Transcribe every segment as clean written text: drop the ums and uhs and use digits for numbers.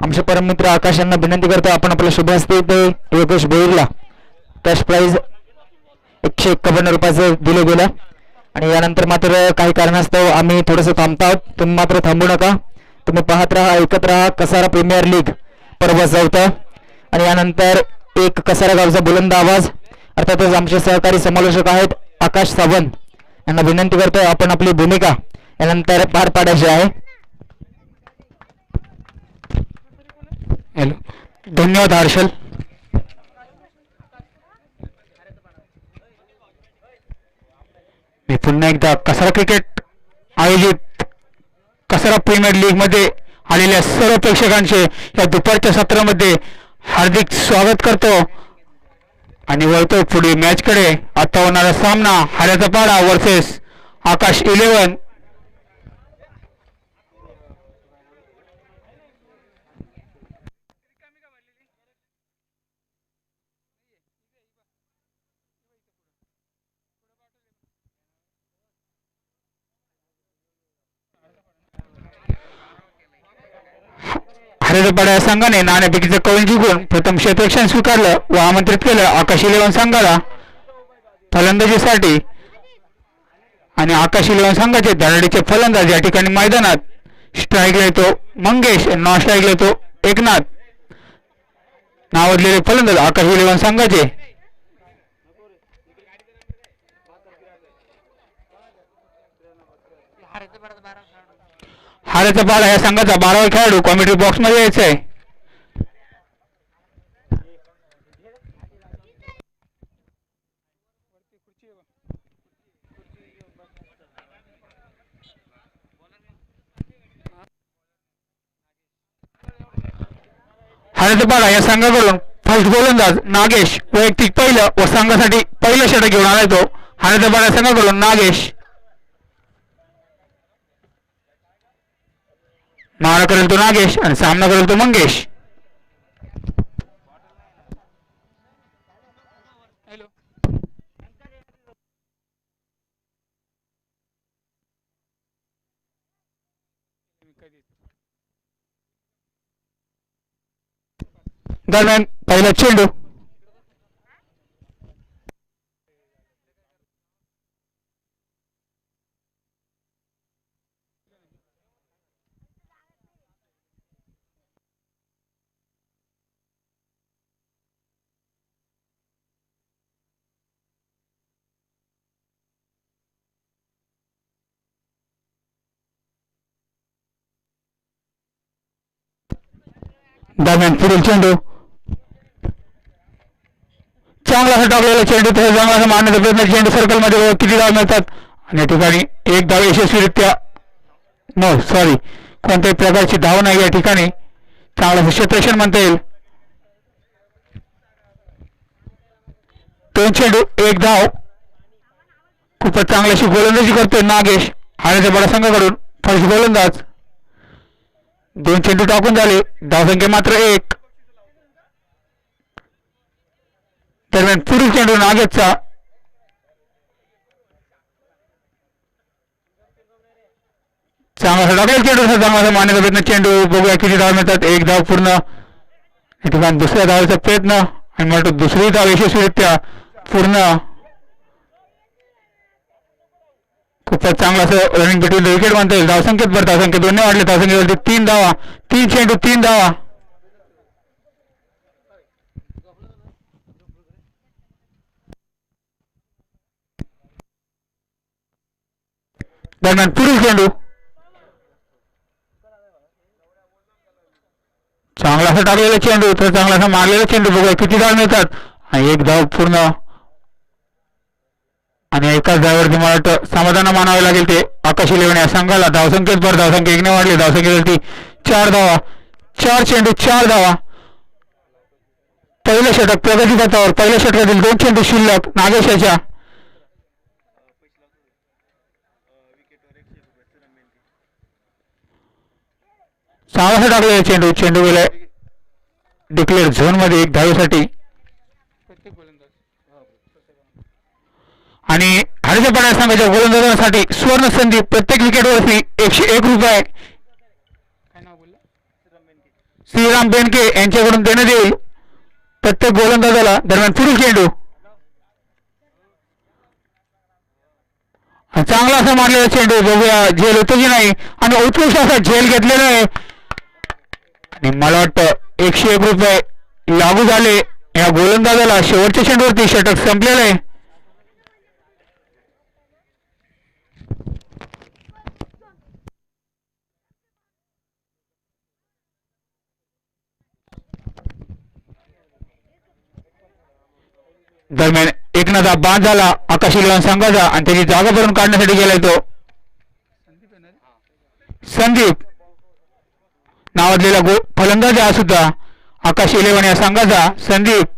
आमचे परममित्र आकाश यांना विनंती करतो आपण आपल्या शुभ हस्ते योगेश भोईरला कॅश प्राइज 151 रुपयाचं दिलं गेलं आणि यानंतर मात्र काही कारणास्तव आम्ही थोडंसं थांबतो आहोत. तुम्ही मात्र थांबू नका. तुम्ही पाहत राहा, ऐकत राहा. कसारा प्रीमियर लीग पर्व चौथा आणि यानंतर एक कसारा गावचा बुलंद आवाज अर्थातच आमचे सहकारी समालोचक आहेत आकाश सावंत यांना विनंती करतोय आपण आपली भूमिका यानंतर पार पाडायची आहे. हॅलो, धन्यवाद हर्षल. मी पुन्हा एकदा कसारा क्रिकेट आयोजित कसारा प्रीमियर लीग मध्ये आलेल्या सर्व प्रेक्षकांचे या दुपारच्या सत्रामध्ये हार्दिक स्वागत करतो आणि वळतो पुढे मॅचकडे. आता होणारा सामना हऱ्याचा पाडा वर्सेस आकाश 11. हऱ्याचा या संघाने नाणेफेकीचं कौल जिंकून प्रथम क्षेत्ररक्षण स्वीकारलं व आमंत्रित केलं आकाश 11 संघाला फलंदाजीसाठी आणि आकाश 11 संघाचे धडाडीचे फलंदाज या ठिकाणी मैदानात स्ट्राईकला येतो मंगेश, नॉन स्ट्राईकला येतो एकनाथ. नावाजलेले फलंदाज आकाश 11 संघाचे. हऱ्याचा पाडा या संघाचा 12वा खेळाडू कॉमेंट्री बॉक्स मध्ये यायचा आहे. हऱ्याचा पाडा या संघाकडून फर्स्ट गोलंदाज नागेश वैयक्तिक पहिलं व संघासाठी पहिलं षटक घेऊन आला तो. हऱ्याचा पाडा संघाकडून नागेश मारा करेल तो नागेश आणि सामना करेल तो मंगेश. दरम्यान पहिला चेंडू दरम्यान पुढील चेंडू चांगला असा टाकलेला चेंडू चांगला असा मारण्याचा प्रयत्न. चेंडू सर्कल मध्ये किती धाव मिळतात आणि या ठिकाणी एक धाव यशस्वीरित्या कोणत्याही प्रकारची धाव नाही या ठिकाणी. चांगलं क्षेत्ररक्षण म्हणता येईल. 2 चेंडू 1 धाव. खूपच चांगल्याशी गोलंदाजी करतोय नागेश हऱ्याच्या बडा संघाकडून फर्स्ट गोलंदाज. 2 चेंडू टाकून झाले, धावसंख्या मात्र 1. दरम्यान पुढील चेंडू नागेशचा चांगला टाकलेला चेंडू चांगला मारण्याचा प्रयत्न. चेंडू बघूया किती धाव मिळतात. 1 धाव पूर्ण. या ठिकाणी दुसऱ्या धावाचा प्रयत्न आणि मला दुसरी धाव यशस्वीरित्या पूर्ण. खूपच चांगला असं रनिंग बिटवीन द विकेट म्हणता येईल. धावसंख्येत बरं धावसंख्या 2 वाढले. धावसंख्येवरती 3 धावा. 3 चेंडू 3 धावा. दरम्यान पुढील चेंडू चांगला असा टाकलेला चेंडू तर चांगला असा मारलेला चेंडू बघूया किती धाव मिळतात. आणि 1 धाव पूर्ण. आणि एकाच धावावरती मला वाटतं समाधान मानावे लागेल ते आकाश 11 या संघाला. धावसंख्येत भर धावसंख्या 1 ने वाढली. धावसंख्येवरती 4 धावा. 4 चेंडू 4 धावा. पहिलं षटक प्रगती पथावर. पहिल्या षटकातील 2 चेंडू शिल्लक नागेशाच्या. सहावा टाकलेला चेंडू. चेंडू गेलाय डिक्लेअर झोन मध्ये 1 धावेसाठी. आणि हरच्या पाड्या संघाच्या गोलंदाजांसाठी सुवर्ण संधी प्रत्येक विकेटवरती 101 रुपये श्रीराम बेनके यांच्याकडून देण्यात येईल प्रत्येक गोलंदाजाला. दरम्यान पुढील चेंडू चांगला असा मारलेला चेंडू, बघूया झेल होतो की नाही, आणि उत्कृष्ट असा झेल घेतलेला आहे. आणि मला वाटतं 101 रुपये लागू झाले या गोलंदाजाला. शेवटच्या चेंडूवरती षटक संपलेलं आहे. दरम्यान एकनाथा बाद झाला आकाशी लेव्हन संघाचा आणि त्याची जागा भरून काढण्यासाठी गेलाय तो संदीप नावाजलेला फलंदाज हा सुद्धा आकाशी लेव्हन या संघाचा. संदीप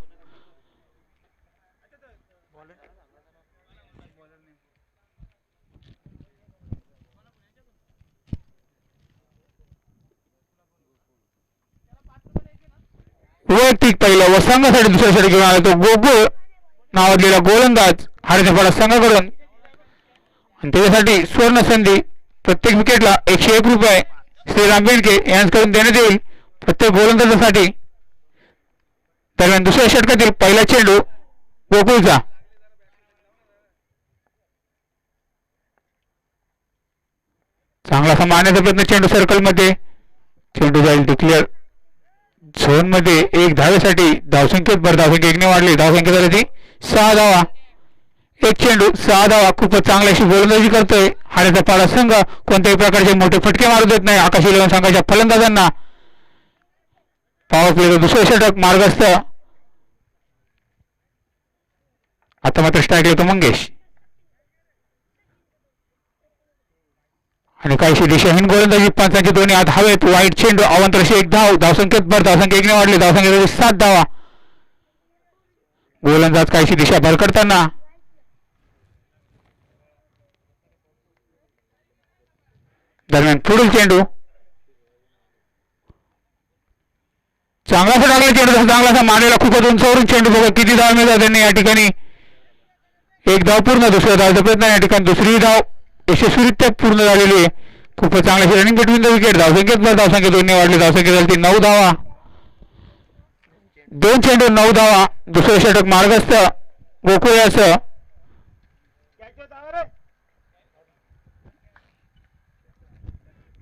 वैयक्तिक पहिलं व संघासाठी दुसऱ्या षटक घेऊन आला तो गोकुळ नावाजलेला गोलंदाज हाडच्यापाडा संघाकडून. आणि त्याच्यासाठी सुवर्ण संधी प्रत्येक विकेटला 101 रुपये श्रीराम बेनके यांच्याकडून देण्यात येईल प्रत्येक गोलंदाजासाठी. दरम्यान दुसऱ्या षटकातील पहिला चेंडू गोकुळचा. चांगला असा मारण्याचा प्रयत्न चेंडू सर्कल मध्ये. चेंडू जाईल डिक्लेअर झोन मध्ये. एक धावेसाठी धावसंख्येत भर धावसंख्या 1ने वाढली. धावसंख्या झाली ती 6 धावा. एक चेंडू 6 धावा. खूपच चांगली अशी गोलंदाजी करतोय हाड्याचा पाडा संघ. कोणत्याही प्रकारचे मोठे फटके मारू देत नाही आकाशी लेव्हन संघाच्या फलंदाजांना. पॉवर प्लेचं दुसरं षटक मार्गस्थ. आता मात्र स्ट्राईक येतो मंगेश आणि काहीशी दिशाहीन गोलंदाजी. पंचांची दोन्ही हात हवेत. वाईट चेंडू अवंतरशी 1 धाव. धावसंख्येत भर धावसंख्या 1ने वाढली. धावसंख्या 7 धावा. गोलंदाज काहीशी दिशा भरकडताना. दरम्यान पुढील चेंडू चांगलासा टाकला चेंडू. चांगलासा मारलेला खूपच उंचावरून चेंडू. बघा किती धाव मिळतात त्यांनी या ठिकाणी. 1 धाव पूर्ण. दुसऱ्या धावचा प्रयत्न या ठिकाणी दुसरी धाव यशस्वीरित्या पूर्ण झालेली आहे. खूपच चांगली रनिंग बिटवीन द विकेट. धावसंख्येत भर धावसंख्या 2ने वाढली. धावसंख्या झाली ती 9 धावा. 2 चेंडू 9 धावा. दुसरं षटक मार्गस्थ गोकुळाचं.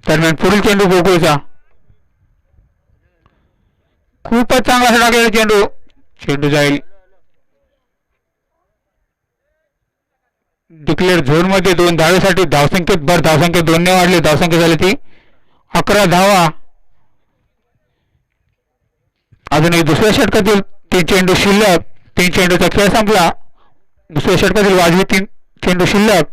दरम्यान पुढील चेंडू गोकुळचा. खूपच चांगला असा टाकलेला चेंडू. चेंडू जाईल डिक्लेअर झोन मध्ये. 2 धावेसाठी धावसंख्येत भर धावसंख्या 2ने वाढली. धावसंख्या झाली ती 11 धावा. अजूनही दुसऱ्या षटकातील 3 चेंडू शिल्लक. 3 चेंडूचा खेळ संपला. दुसऱ्या षटकातील वाजवी 3 चेंडू शिल्लक.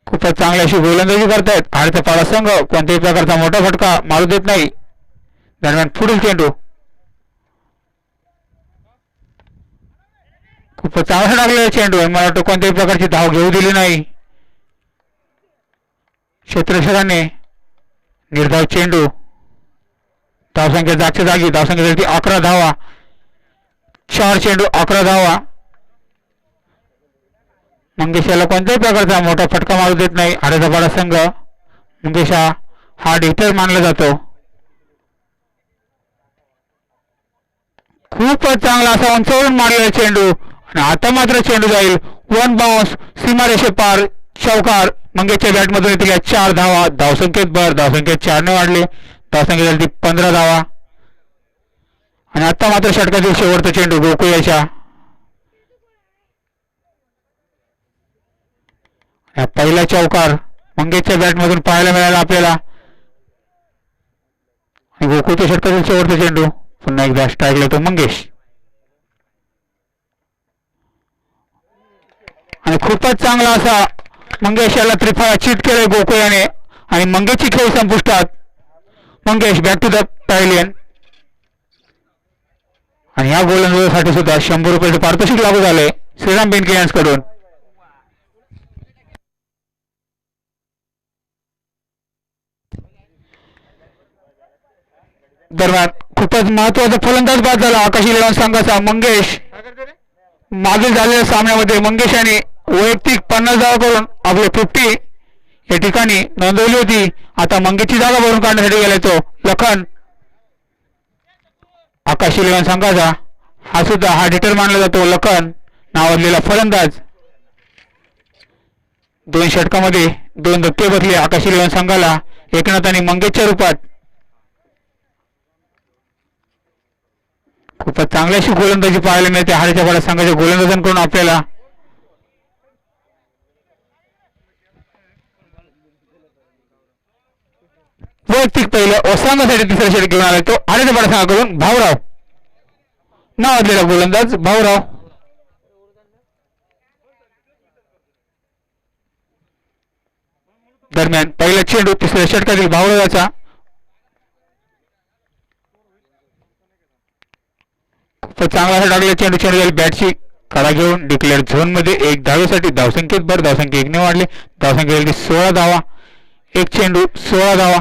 खूपच चांगली अशी गोलंदाजी करतायत हाडचा पाडा संघ. कोणत्याही प्रकारचा मोठा फटका मारू देत नाही. दरम्यान पुढील चेंडू खूपच चांगला टाकलेला चेंडू आहे. मला वाटतं कोणत्याही प्रकारची धाव घेऊ दिली नाही क्षेत्ररक्षकाने. निर्धाव चेंडू. धावसंख्या जागच्या जागी. धावसंख्या झाली 11 धावा. 4 चेंडू 11 धावा. मंगेश याला कोणत्याही प्रकारचा मोठा फटका मारू देत नाही हाडाचा पाडा संघ. मंगेश हा हार्ड हिटर मानला जातो. खूपच चांगला असा उंचावरून मारलेला चेंडू. आणि आता मात्र चेंडू जाईल 1 बाउन्स सीमारेषे पार. चौकार. मंगेशच्या बॅटमधून येतील 4 धावा. धावसंख्येत भर धावसंख्येत 4ने वाढले. धावसंख्या झाली 15 धावा. आणि आता मात्र षटकातील शेवटचा चेंडू गोकुळाच्या. पहिला चौकार मंगेशच्या बॅटमधून पाहायला मिळाला आपल्याला. गोकुळच्या षटकातील शेवटचा चेंडू. पुन्हा एकदा स्ट्राईकला तो मंगेश. आणि खूपच चांगला असा मंगेश याला त्रिफळा चित केलंय गोकुळाने. आणि मंगेशची खेळ संपुष्टात. Mangesh back to the pavilion. आणि या गोलंदाजासाठी सुद्धा 100 रुपयाचे पारितोषिक लागू झाले श्रीराम बेनके यांच्याकडून. दरम्यान खूपच महत्वाचा फलंदाज बाद झाला आकाशी लेव्हन संघाचा मंगेश. मागील झालेल्या सामन्यामध्ये मंगेश यांनी वैयक्तिक 50 धावा करून आपले 50 या ठिकाणी नोंदवली होती. आता मंगेशची जागा भरून काढण्यासाठी गेलाय तो लखन. आकाश इलेव्हन संघाचा हा डिटर मानला जातो. लखन नावाजलेला फलंदाज. 2 षटकामध्ये 2 धक्के बसले आकाश इलेव्हन संघाला एकनाथ आणि मंगेशच्या रूपात. खूपच चांगली अशी गोलंदाजी पाहायला मिळते हारेच्या पाड्या संघाच्या गोलंदाजांकडून आपल्याला. वैयक्तिक पहिलं व संघासाठी तिसरा षटक घेऊन आला तो हारेच्या पाड्या संघाकडून भाऊराव नावाजलेला गोलंदाज भाऊराव. दरम्यान पहिला चेंडू तिसऱ्या षटकातील भाऊरावाचा. खूपच चांगला असा टाकलेला चेंडू जाईल बॅटची कडा घेऊन डिक्लेअर झोन मध्ये 1 धावेसाठी धावसंख्येत भर. धावसंख्या 1 ने वाढली. धावसंख्या 16 धावा. 1 चेंडू 16 धावा.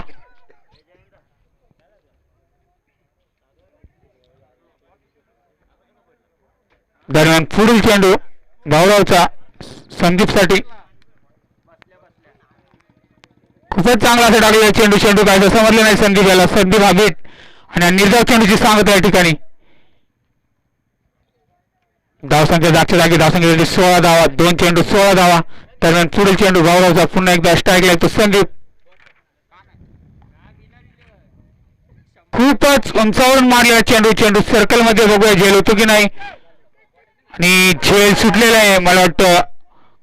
दरम्यान पुढील चेंडू भाऊरावचा संदीपसाठी. खूपच चांगला असं टाकलेला चेंडू काय समजलं नाही संदीप याला. संदीप हा बीट आणि निर्धाव चेंडूची सांगत या ठिकाणी. धावसंख्या जागच्या जागी धावसंख्या 16 धावा. 2 चेंडू 16 धावा. दरम्यान पुढील चेंडू भाऊरावचा पुन्हा एकदा स्ट्राईकला तो संदीप. खूपच उंचावरून मारलेला चेंडू सर्कल मध्ये बघूया झेल होतो की नाही. आणि झेल सुटलेला आहे मला वाटतं.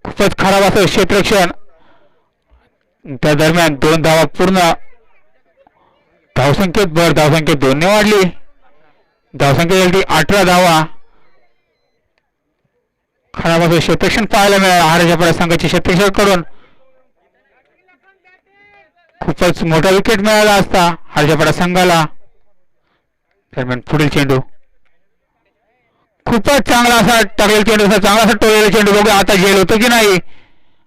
खूपच खराब असं क्षेत्ररक्षण. त्या दरम्यान 2 धावा पूर्ण. धावसंख्येत भर. धावसंख्येत 2 ने वाढली. धावसंख्या झाली 18 धावा. खराब असं क्षेत्ररक्षण पाहायला मिळालं हारेच्या पाड्या संघाच्या क्षेत्ररक्षकाकडून. खूपच मोठा विकेट मिळाला असता हारेच्या पाड्या संघाला. दरम्यान पुढील चेंडू खूपच चांगला असा टाकलेला चेंडू. चांगला असा टोळलेला चेंडू बघूया आता झेल होतं की नाही.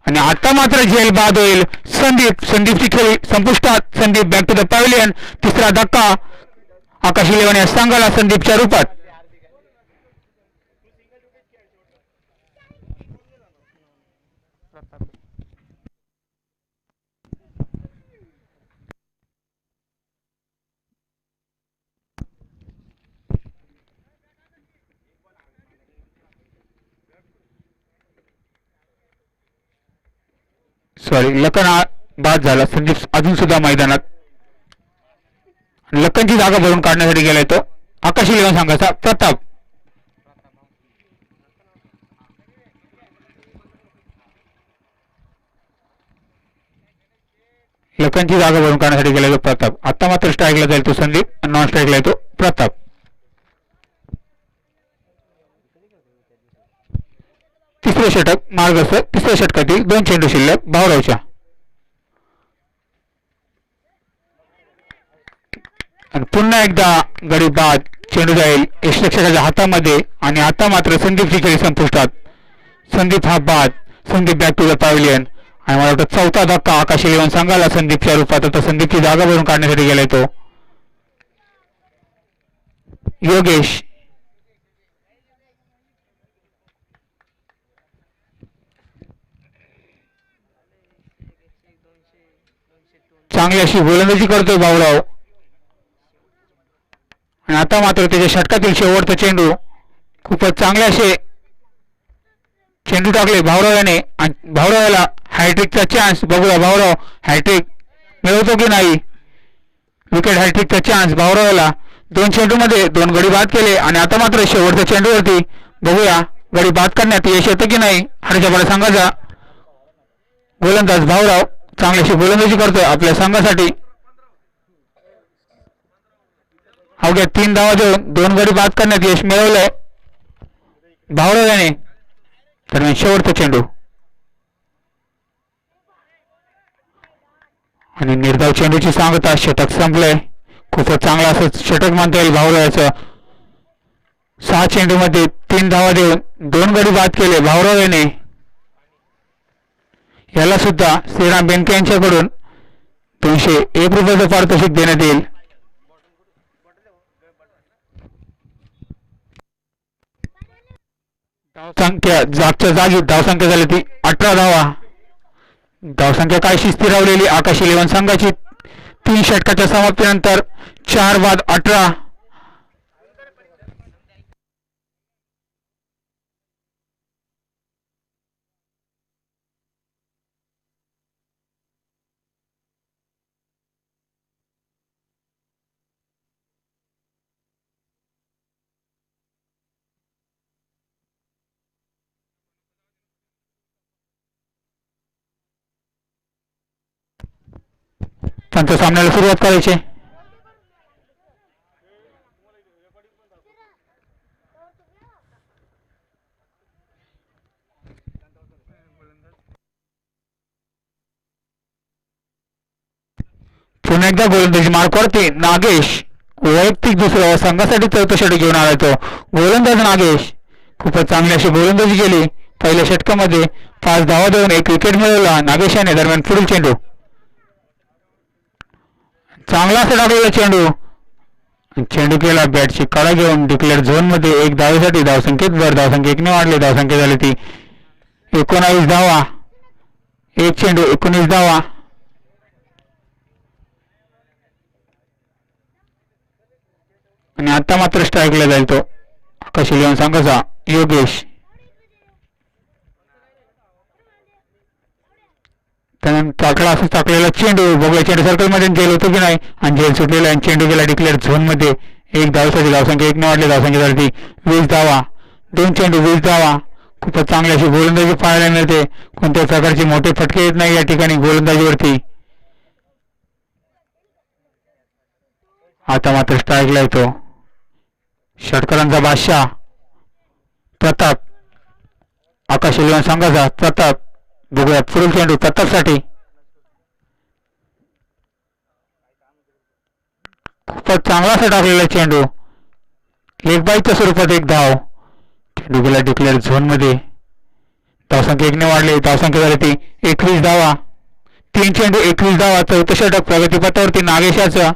आणि आता मात्र झेल बाद होईल. संदीपची खेळी संपुष्टात. Sandeep back to the pavilion. तिसरा धक्का आकाश इलेव्हन या संघाला संदीपच्या रूपात. लखन बाद झाला. संदीप अजून सुद्धा मैदानात. लखनची जागा भरून काढण्यासाठी गेलाय तो आकाश इलेव्हन संघाचा प्रताप. लखनची जागा भरून काढण्यासाठी गेलाय तो प्रताप. आता मात्र स्ट्राईकला जाईल तो संदीप. नॉन स्ट्राईकला तो प्रताप. तिसरे षटक मार्गस्थ. तिसऱ्या षटकातील 2 चेंडू शिल्लक भाऊरावच्या. आणि पुन्हा एकदा गडी बाद. चेंडू जाईल यष्टरक्षकाच्या हातामध्ये. आणि आता मात्र संदीपची खेळी संपुष्टात. संदीप हा बाद. Sandeep back to the pavilion. आणि मला वाटतं 4था धक्का आकाश इलेव्हन संघाला संदीपच्या रूपात. आता संदीपची जागा भरून काढण्यासाठी गेलाय तो योगेश. चांगली अशी गोलंदाजी करतोय भाऊराव. आणि आता मात्र त्याच्या षटकातील शेवटचा चेंडू. खूपच चांगले असे चेंडू टाकले भाऊराव याने. आणि भाऊरावाला हॅट्रिकचा चान्स बघूया. भाऊराव हॅट्रिक मिळवतो की नाही. Wicket हॅट्रिकचा chance भाऊरावाला. 2 चेंडूमध्ये 2 गडी बाद केले. आणि आता मात्र शेवटच्या चेंडूवरती बघूया गडी बाद करण्यात यश येतं की नाही हारेच्या पाड्या संघाचा. गोलंदाज भाऊराव चांगली अशी गोलंदाजी करतोय आपल्या संघासाठी. अवघ्या 3 धावा देऊन 2 गडी बाद करण्यात यश मिळवलंय भाऊराव याने. दरम्यान शेवटचा चेंडू आणि निर्धाव चेंडूची सांगता. षटक संपलंय. खूपच चांगला असं षटक मानता येईल भाऊरावाचं. 6 चेंडूमध्ये 3 धावा देऊन 2 गडी बाद केले भाऊराव याने. याला सुद्धा श्रीराम बेनके यांच्याकडून 201 रुपयाचं पारितोषिक देण्यात येईल. संख्या जागच्या जागी धावसंख्या झाली ती 18 धावा. धावसंख्या काहीशी स्थिरावलेली आकाश इलेव्हन संघाची 3 षटकाच्या समाप्तीनंतर 4 बाद 18. त्यांच्या सामन्याला सुरुवात करायची. पुन्हा एकदा गोलंदाजी मार्कवरती नागेश वैयक्तिक दुसऱ्या संघासाठी चौथं षटक घेऊन आला. तो गोलंदाज नागेश खूपच चांगली अशी गोलंदाजी केली. पहिल्या षटकामध्ये 5 धावा देऊन 1 विकेट मिळवला नागेशाने. दरम्यान पुढील चेंडू चांगला असा टाकलेला चेंडू केला बॅटची कडा घेऊन डिक्लेअर झोन मध्ये 1 धावेसाठी. धावसंख्येत भर. धावसंख्या 1 ने वाढली. धावसंख्या झाली ती 19 धावा. 1 चेंडू 19 धावा. आणि आता मात्र स्ट्राईकला जाईल तो आकाश इलेव्हन संघाचा योगेश. टाकला असं टाकलेला चेंडू बघूया चेंडू सर्कल मध्ये जेल होतो की नाही. आणि जेल सुटलेला आणि चेंडू गेला डिक्लेअर झोन मध्ये 1 धावेसाठी. धावसंख्या 1 ने वाढली. धावसंख्या झाली ती 20 धावा. 2 चेंडू 20 धावा. खूपच चांगली अशी गोलंदाजी पाहायला मिळते. कोणत्याही प्रकारचे मोठे फटके येत नाही या ठिकाणी गोलंदाजीवरती. आता मात्र स्ट्राईकला येतो षटकारांचा बादशाह प्रताप आकाश इलेव्हन संघाचा प्रताप. बघूया पुढील चेंडू प्रतापसाठी. खूपच चांगला असा टाकलेला चेंडू लेग बाईच्या स्वरूपात 1 धाव. चेंडू गेला डिक्लेअर झोन मध्ये. धावसंख्या 1 ने वाढली. धावसंख्या झाली ती 21 धावा. 3 चेंडू 21 धावा. चौथं षटक प्रगतीपथावरती नागेशाचा.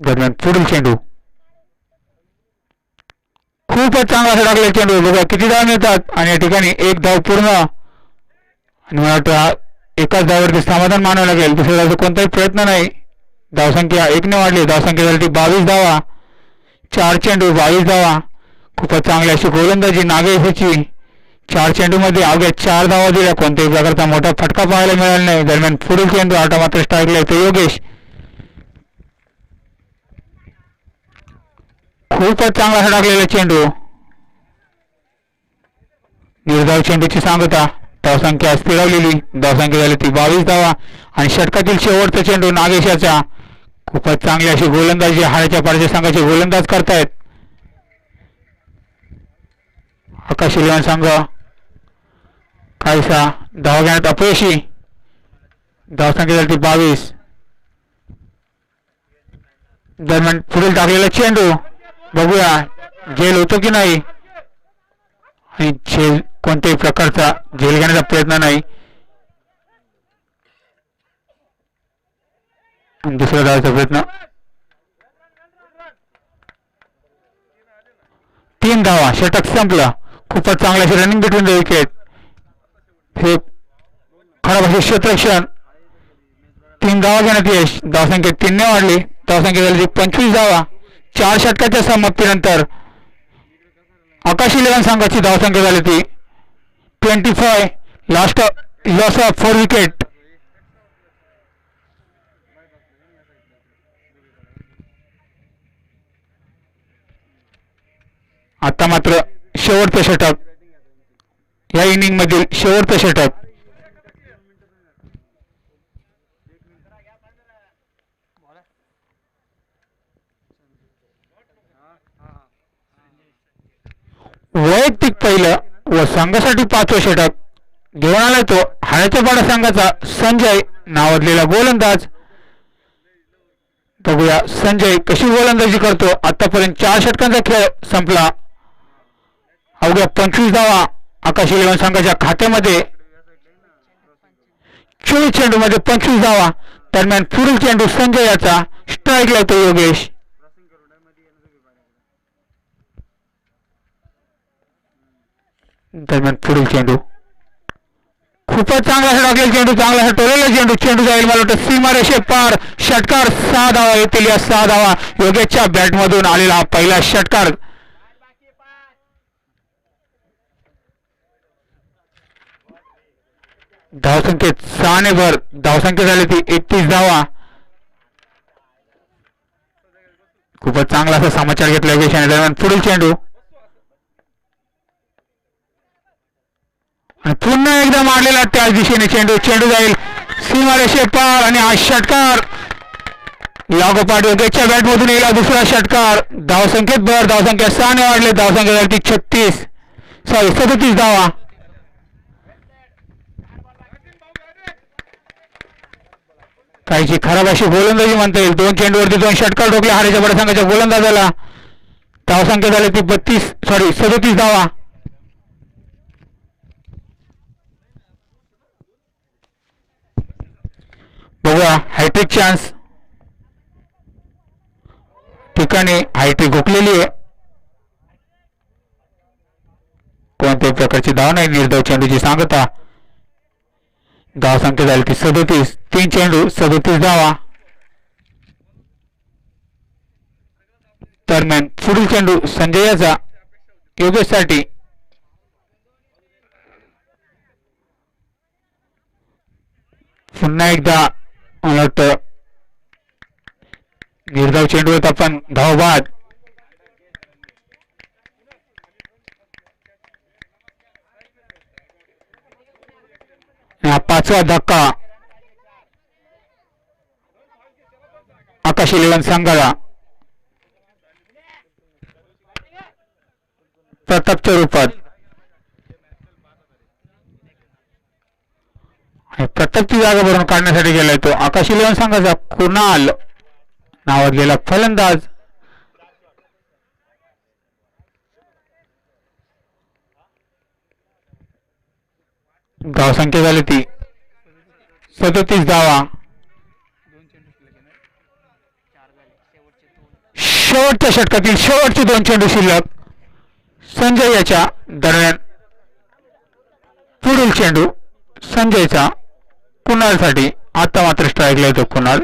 दरम्यान पुढील चेंडू खूपच चांगला असा टाकलेला चेंडू. बघा किती धाव मिळतात आणि या ठिकाणी 1 धाव पूर्ण. आणि मला वाटतं एकाच धावावरती समाधान मानावं लागेल. दुसऱ्या धावचा कोणताही प्रयत्न नाही. धावसंख्या 1 ने वाढली. धावसंख्या झाली 22 धावा. 4 चेंडू 22 धावा. खूपच चांगली अशी गोलंदाजी नागेशाची. 4 चेंडूमध्ये अवघ्या 4 धावा दिल्या. कोणत्याही प्रकारचा मोठा फटका पाहायला मिळाला नाही. दरम्यान पुढील चेंडू आता मात्र स्ट्राईकला येतो योगेश. खूपच चांगला असा टाकलेला चेंडू. निर्धाव चेंडूची सांगता. धावसंख्या स्थिरावलेली. धावसंख्या झाली ती 22 धावा. आणि षटकातील शेवटचा चेंडू नागेशाचा. खूपच चांगली अशी गोलंदाजी हाडाच्या पाडच्या संघाचे गोलंदाज करतायत आकाश इलेव्हन संघ. काहीसा धावा घेण्यात अपयशी. धावसंख्या झाली ती 22. दरम्यान पुढील टाकलेला चेंडू बघूया झेल होतो की नाही. आणि झेल कोणत्याही प्रकारचा झेल घेण्याचा प्रयत्न नाही. दुसऱ्या धावाचा प्रयत्न. 3 धावा. षटक संपलं. खूपच चांगला अशी रनिंग बिटवीन द विकेट. हे खराब असे क्षेत्ररक्षण. 3 धावा घेण्यात यश. धावसंख्या 3 ने वाढली. धावसंख्या झाली 25 धावा. 4 षटकाच्या समाप्तीनंतर आकाश इलेव्हन संघाची धावसंख्या झाली ती 25. Last loss of 4 wicket. आता मात्र शेवटचं षटक. या इनिंग मधील शेवटचं षटक. वैयक्तिक पहिलं व संघासाठी 5वं षटक घेऊन आलाय तो हाडाच्या पाडा संघाचा संजय नावाजलेला गोलंदाज. बघूया संजय कशी गोलंदाजी करतो. आतापर्यंत 4 षटकांचा खेळ संपला. अवघ्या 25 धावा आकाश इलेव्हन संघाच्या खात्यामध्ये. 24 चेंडू मध्ये 25 धावा. दरम्यान पुढील चेंडू संजय याचा. स्ट्राईकला येतो योगेश. दरम्यान पुढील चेंडू खूपच चांगला असा टाकलेला चेंडू, चांगला असा टोलेला चेंडू, चेंडू जाईल मला वाटतं सीमारेषे पार. षटकार, 6 धावा येतील या 6 धावा. योगेशच्या बॅटमधून आलेला हा पहिला षटकार. धावसंख्येत 6 ने भर, धावसंख्या झाली ती 31 धावा. खूपच चांगला असा समाचार घेतला योगेशाने. दरम्यान पुढील चेंडू आणि पुन्हा एकदा मारलेला त्याच दिशेने चेंडू, चेंडू जाईल सीमारेषे पार आणि हा षटकार लागोपाठ योगेशच्या बॅटमधून येईल दुसरा षटकार. धावसंख्येत भर, धावसंख्या 6 ने वाढले, धावसंख्या झाली 37 धावा. काहीची खराब अशी गोलंदाजी म्हणता येईल. 2 चेंडूवरती 2 षटकार ठोकले हारेच्या बड्या संघाच्या गोलंदाजाला. धावसंख्या झाली ती 37 धावा. बघूया हायट्रिक चान्स ठिकाणी हायट्रिक घुकलेली आहे. कोणत्याही प्रकारची धाव नाही. निर्धाव चेंडूची सांगता. धावसंख्या झाली ती 37. 3 चेंडू 37 धावा. दरम्यान पुढील चेंडू संजयाचा योगेशसाठी. पुन्हा एकदा मला वाटतं निर्धाव चेंडूवर आपण धाव बाद. हा 5वा धक्का आकाश 11 संघाला. प्रतापच्या रूपात प्रतापची जागा भरून काढण्यासाठी गेलाय तो आकाश 11 संघाचा कुणाल नावाजलेला फलंदाज. धावसंख्या झाली ती 37 धावा. शेवटच्या षटकातील शेवटचे 2 चेंडू शिल्लक संजय याच्या. दरम्यान पुढील चेंडू संजयचा कुणालसाठी. आता मात्र स्ट्राईकला येतो कुणाल.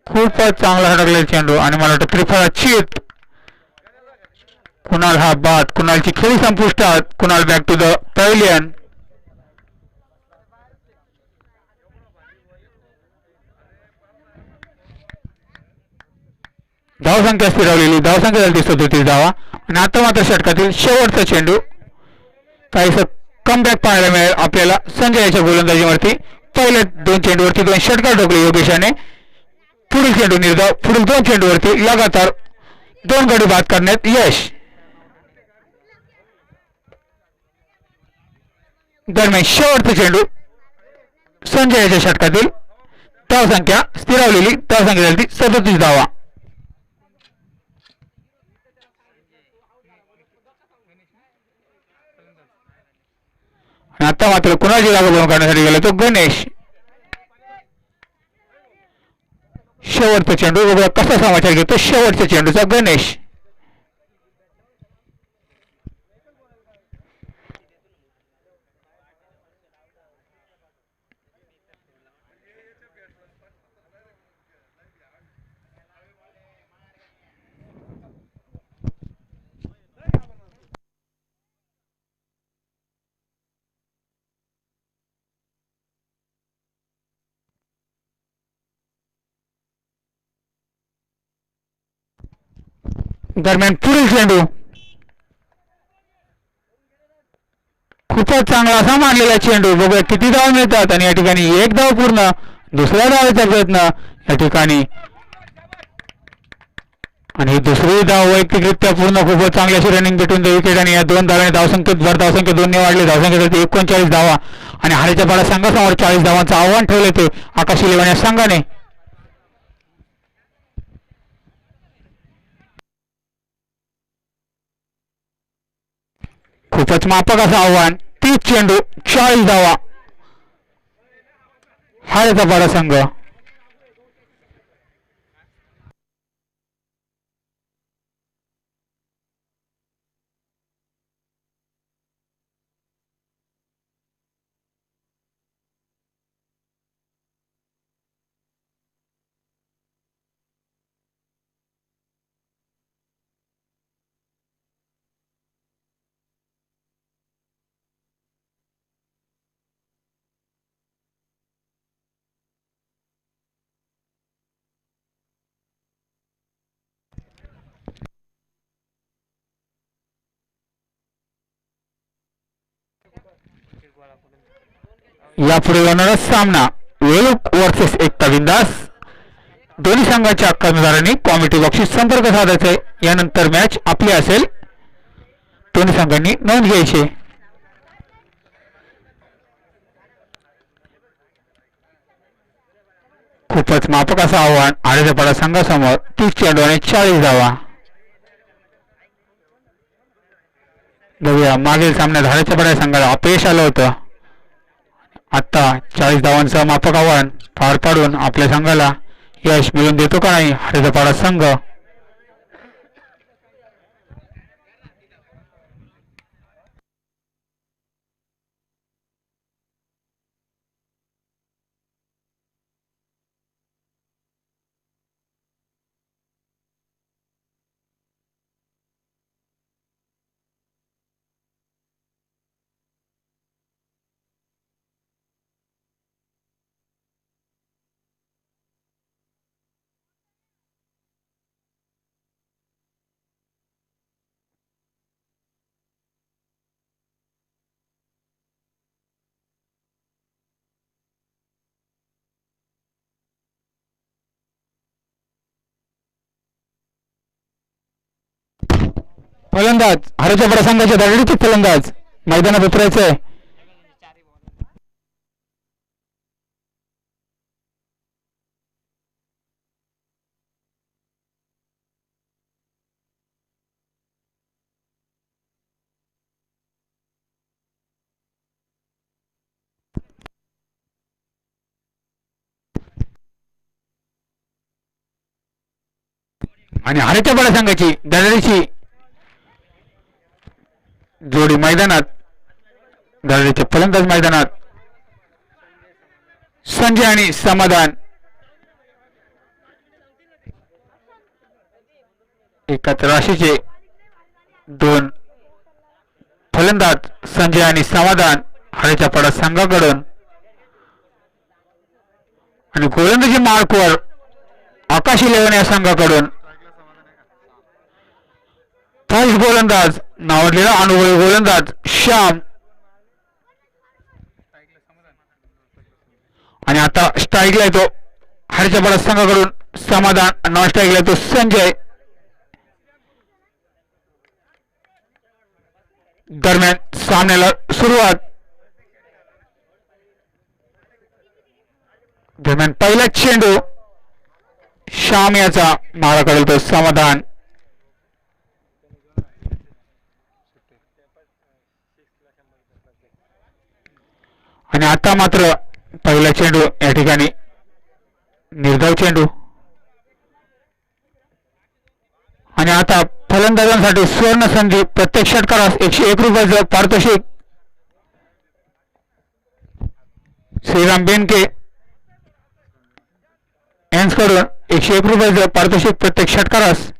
खूपच चांगला अडकलेला चेंडू आणि मला वाटतं त्रिफळा चित. कुणाल हा बाद. कुणालची खेळी संपुष्टात. Kunal back to the pavilion. धावसंख्या स्थिरावलेली. धावसंख्या झाली 37 धावा. आणि आता मात्र षटकातील शेवटचा चेंडू. काहीसं कमबॅक पाहायला मिळेल आपल्याला संजयाच्या गोलंदाजीवरती. पहिल्या 2 चेंडूवरती 2 षटकार ठोकले योगेशाने. पुढील चेंडू निर्धाव. पुढील 2 चेंडूवरती लगातार 2 गडी बाद करण्यात यश. दरम्यान शेवटचा चेंडू संजयाच्या षटकातील. धावसंख्या स्थिरावलेली. धावसंख्या झाली 37 धावा. आता मात्र कुणाची जागा भरून काढण्यासाठी गेला तो गणेश. शेवटचा चेंडू बघूया कसा समाचार घेतो शेवटच्या चेंडूचा गणेश. दरम्यान पुढील चेंडू खूपच चांगला असा मारलेला चेंडू. बघूया किती धाव मिळतात. आणि या ठिकाणी 1 धाव पूर्ण. दुसऱ्या धावेचा प्रयत्न या ठिकाणी. आणि दुसरी धाव वैयक्तिकरित्या पूर्ण. खूपच चांगली अशी रनिंग भेटून विकेट. आणि या 2 धावांनी धावसंख्येत भर. धावसंख्या 2 ने वाढली. धावसंख्या 39 धावा. आणि हारेच्या पाडा संघासमोर 40 धावांचं आव्हान ठेवले ते आकाश 11 या संघाने. खूपच माफक असं आव्हान. 30 चेंडू 40 धावा. हारेचा पाडा संघ. यापुढे होणारा सामना वेलुक वर्सेस एकता बिंदास. दोन्ही संघाच्या कर्णधारांनी कॉमेंट्री बॉक्सशी संपर्क साधायचा आहे. यानंतर मॅच आपली असेल. दोन्ही संघांनी नोंद घ्यायची. खूपच माफक असं आव्हान आरेपाडा संघासमोर. 30 चेंडू आणि 40 धावा. बघूया मागील सामन्यात हरेपाडा संघाला अपयश आलं होतं. आता 40 धावांचं माफक आव्हान पार पाडून आपल्या संघाला यश मिळवून देतो का नाही हरेपाडा संघ. फलंदाज हरेपाडा संघाच्या धाडीचे फलंदाज मैदानात उतरायचंय. आणि हरेपाडा संघाची धाडीची जोडी मैदानात. धाडीचे फलंदाज मैदानात संजय आणि समाधान. एकाच राशीचे दोन फलंदाज संजय आणि समाधान हरेपाडा संघाकडून. आणि गोलंदाजी मार्कवर आकाश 11 या संघाकडून. फास्ट गोलंदाज नावाजलेला अनुभवी गोलंदाज श्याम. आणि आता स्ट्राईकला येतो हरेपाडा संघाकडून समाधान. नॉन स्ट्राईकला येतो संजय. दरम्यान सामन्याला सुरुवात. दरम्यान पहिला चेंडू श्याम याचा मारा करेल तो समाधान. आणि आता मात्र पहिला चेंडू या ठिकाणी निर्धाव चेंडू. आणि आता फलंदाजांसाठी सुवर्ण संधी. प्रत्येक षटकारास 101 रुपयाचं पारितोषिक. श्रीराम बेनके यांच्याकडून 101 रुपयाचं पारितोषिक प्रत्येक षटकारास.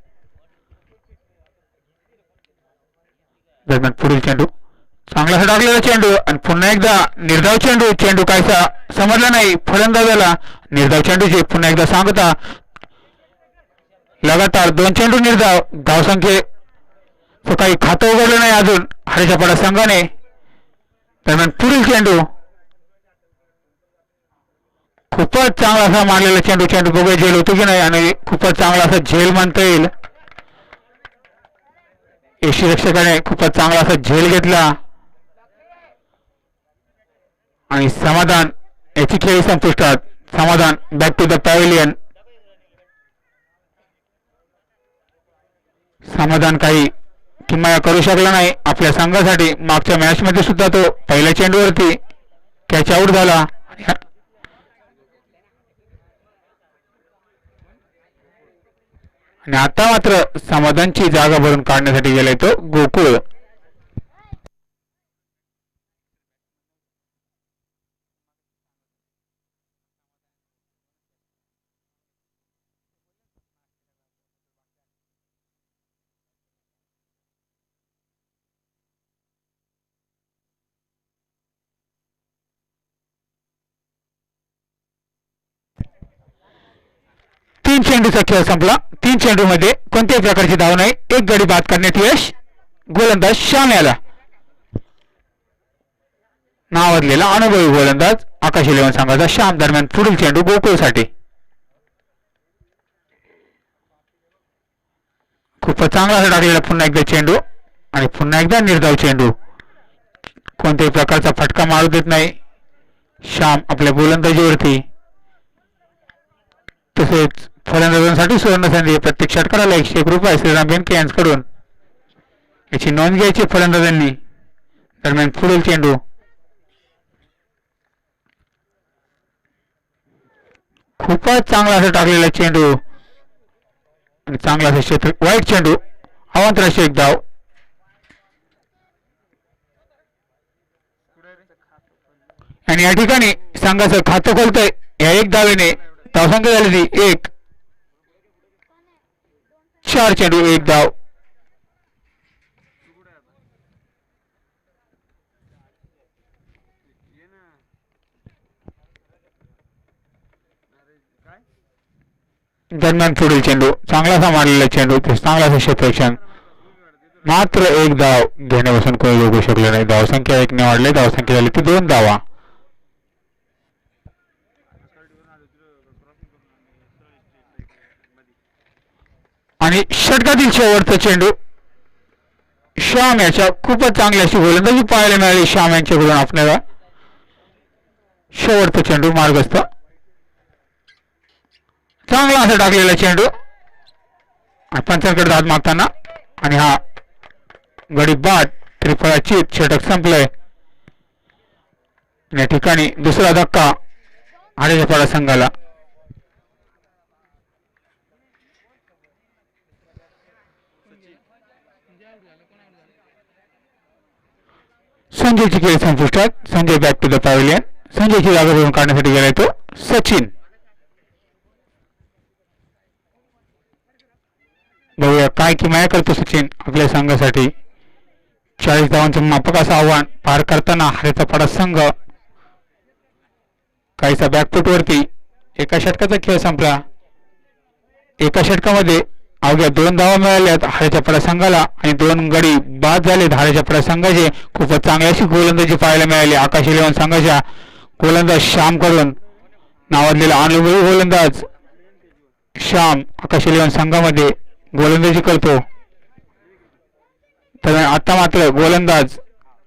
दरम्यान पुढील चेंडू चांगला टाकलेला चेंडू आणि पुन्हा एकदा निर्धाव चेंडू. चेंडू कायसा समजला नाही फलंदाजाला. निर्धाव चेंडूची पुन्हा एकदा सांगता. लगातार 2 चेंडू निर्धाव. धावसंख्येचं काही खातं उघडलं नाही अजून हरेपाडा संघाने. दरम्यान पुढील चेंडू खूपच चांगला असा मारलेला चेंडू. चेंडू बघूया झेल होतो की नाही. आणि खूपच चांगला असा झेल म्हणता येईल. यष्टीरक्षकाने खूपच चांगला असा झेल घेतला. आणि समाधान याची खेळी संपुष्टात. समाधान बॅक टू द पॅव्हिलियन. समाधान काही किमया करू शकला नाही आपल्या संघासाठी. मागच्या मॅच मध्ये सुद्धा तो पहिल्या चेंडूवरती कॅच आउट झाला. आणि आता मात्र समाधानची जागा भरून काढण्यासाठी गेलाय तो गोकुळ. तीन चेंडूचा खेळ संपला. 3 चेंडूमध्ये कोणत्याही प्रकारची धाव नाही. एक गडी बाद करण्यात यश गोलंदाज श्याम याला. नावाजलेला अनुभवी गोलंदाज आकाश इलेव्हन संघाचा श्याम. दरम्यान पुढील चेंडू गोकुळसाठी. खूपच चांगला असा टाकलेला पुन्हा एकदा चेंडू आणि पुन्हा एकदा निर्धाव चेंडू. कोणत्याही प्रकारचा फटका मारू देत नाही श्याम आपल्या गोलंदाजीवरती. तसेच फलंदाजांसाठी सुवर्णसंधी. प्रत्येक षटकाराला 101 रुपये श्रीराम बेनके यांच्याकडून याची नोंद घ्यायची फलंदाजांनी. दरम्यान पुढील चेंडू खूपच चांगला असा टाकलेला चेंडू आणि चांगला असा क्षेत्र वाईट चेंडू. अवांतराशी एक धाव. आणि या ठिकाणी संघाचं खातं खोलतंय या एक धावेने. धावसंख्या झाली ती 1. 4 चेंडू 1 धाव. दरम्यान पुढील चेंडू चांगलासा मारलेला चेंडू. चांगलासा क्षेत्ररक्षण. मात्र 1 धाव घेण्यापासून कोणी रोखू शकले नाही. धावसंख्या 1 ने वाढली. धावसंख्या झाली ती 2 धावा. आणि षटकातील शेवटचा चेंडू श्याम याच्या खूपच चांगली अशी गोलंदाजी पाहायला मिळाली श्याम यांच्याकडून आपल्याला. शेवटचा चेंडू मार्गस्थ. चांगला असा टाकलेला चेंडू पंचांकडे हात मागताना आणि हा गडी बाद. त्रिफळाचीत षटक संपलंय. या ठिकाणी दुसरा धक्का हाडेपाडा संघाला. संजयची खेळ संपुष्टात. Sanjay back to the pavilion. संजयची जागा भरून काढण्यासाठी गेलाय तो सचिन. बघूया काय किमया करतो सचिन आपल्या संघासाठी. 40 धावांचं माफक असं आव्हान पार करताना हाडेपाडा संघ काहीसा बॅकफुटवरती. एका षटकाचा खेळ संपला. एका षटकामध्ये अवघ्या 2 धावा मिळाल्यात हाडेपाडा संघाला आणि 2 गडी बाद झालेत हाडेपाडा संघाचे. खूपच चांगली अशी गोलंदाजी पाहायला मिळाली आकाश इलेव्हन संघाच्या गोलंदाज श्याम कडून. नावाजलेला अनुभवी गोलंदाज श्याम आकाश इलेव्हन संघामध्ये गोलंदाजी करतो. तर आता मात्र गोलंदाज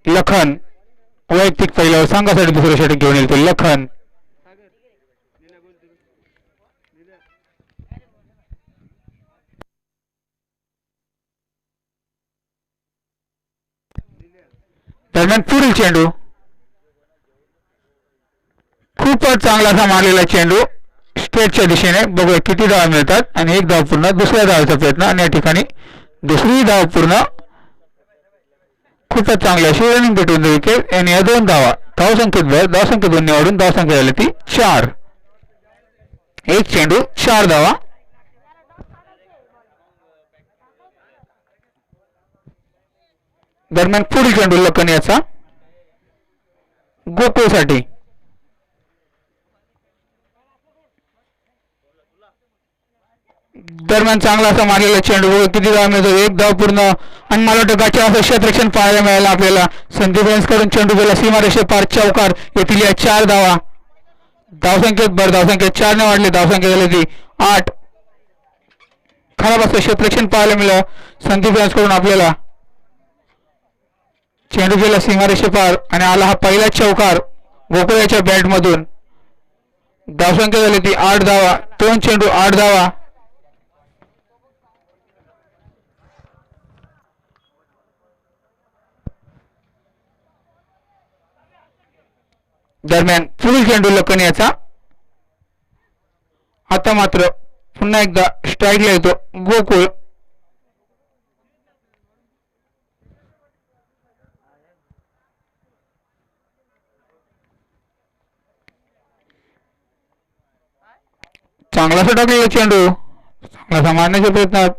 लखन वैयक्तिक पहिल्यावर संघासाठी दुसरं षटक घेऊन येतो. लखन दरम्यान पुढील चेंडू खूपच चांगला असा मारलेला चेंडू स्ट्रेटच्या दिशेने. बघूया किती धावा मिळतात. आणि 1 धाव पूर्ण. दुसऱ्या धावाचा प्रयत्न आणि या ठिकाणी दुसरी धाव पूर्ण. खूपच चांगली अशी रनिंग भेटून विकेट आणि या 2 धावा. धावसंख्येत भर. धावसंख्या 2 ने वाढून धावसंख्या झाली ती 4. 1 चेंडू 4 धावा. दरम्यान पुढील चेंडू लखन याचा गोकुळसाठी. दरम्यान चांगला असा मारलेला चेंडू. किती धाव मिळतो. 1 धाव पूर्ण. आणि मला वाटतं गाच्या असं क्षेत्ररक्षण पाहायला मिळालं आपल्याला. संदीप कडून चेंडू गेला सीमारेषे पार चौकार. येथील या 4 धावा. धावसंख्येत भर. धावसंख्या 4 ने वाढली. धावसंख्या झाली ती 8. खराब असं क्षेत्ररक्षण पाहायला मिळालं संदीप कडून आपल्याला. चेंडू गेला सीमारेषे पार आणि आला हा पहिला चौकार गोकुळाच्या बॅट मधून. धावसंख्या झाली ती 8 धावा. 2 चेंडू 8 धावा. दरम्यान पुढील चेंडू लखन याचा. आता मात्र पुन्हा एकदा स्ट्राईकला येतो गोकुळ. चांगलासा टाकलेला चेंडू. चांगलासा मारण्याच्या प्रयत्नात